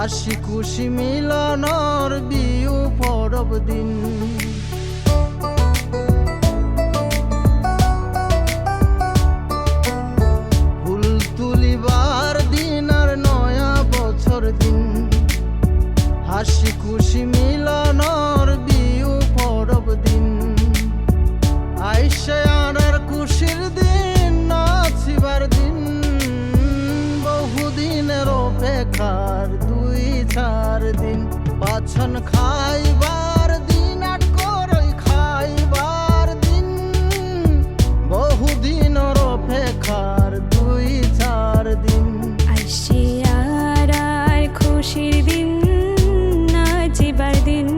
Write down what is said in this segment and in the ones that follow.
হাসি খুশি মিলনর বিউ পরব দিন। ফুল তুলিবার দিন আর নয়া বছর দিন, হাসি খুশি মিলনর বিউ পরব দিন। আইসে আর খুশির দিন, নাচিবার দিন, বহুদিনের অপেক্ষার 2-4 দিন। পাছন খাইবার দিন আর করই খাইবার দিন, বহুদিনের অপেক্ষার 2-4 দিন। আইসে আর খুশির দিন, নাচিবার দিন,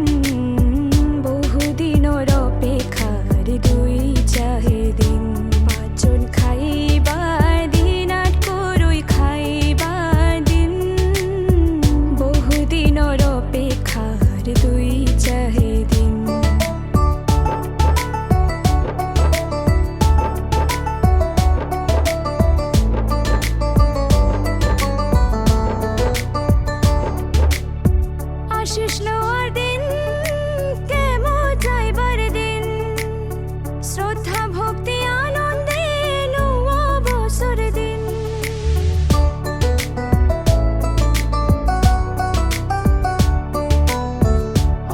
বহুদিনের অপেক্ষার 2-4 দিন। পাচন খাইবার দিন আর করই খাইবার দিন, বহুদিনের অপেক্ষার 2-4 দিন। আশিস লওয়ার দিন, কেমো যাইবার দিন, শ্রদ্ধা ভক্তি আনন্দে নয়া বছর দিন।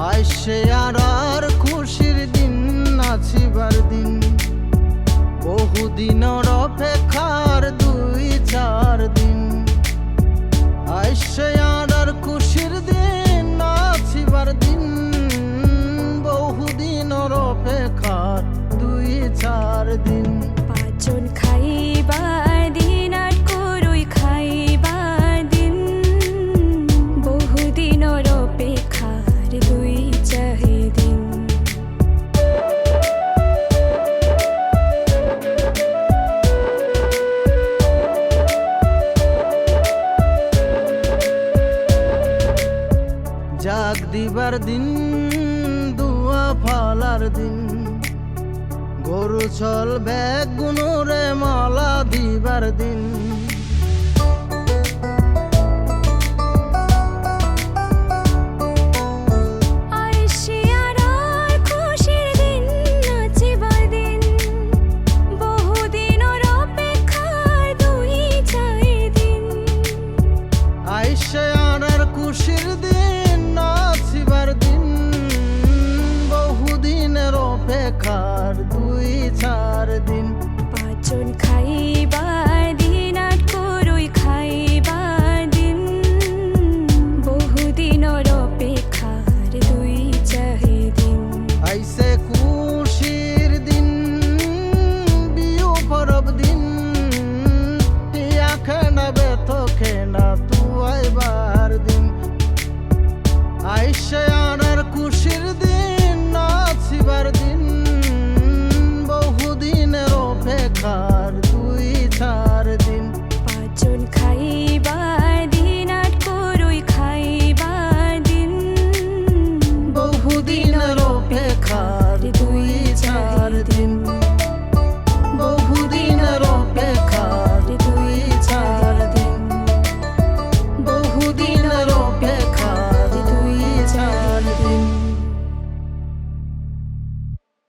আইসে আর খুশির দিন, নাচিবার দিন, বহুদিনের অপেক্ষার 2-4 দিন। আইসে আর খুশির দিন, নাচিবার দিন, বহুদিনের অপেক্ষার 2-4 দিন। পাচন খাইবার দিন আর করই খাইবার দিন, বহুদিনের অপেক্ষার 2-4 দিন। জাগ দিবার দিন, দুয়া ফালার দিন, গরু চল ব্যাগ গুনুরে মালা দিবার দিন। আইসে আর খুশির দিন, নাচিবার দিন, বহুদিনের অপেক্ষার 2-4 দিন। আইসে আর খুশির দিন, নাচিবার দিন, বহুদিনের অপেক্ষার 2-4 দিন। পাচন খাই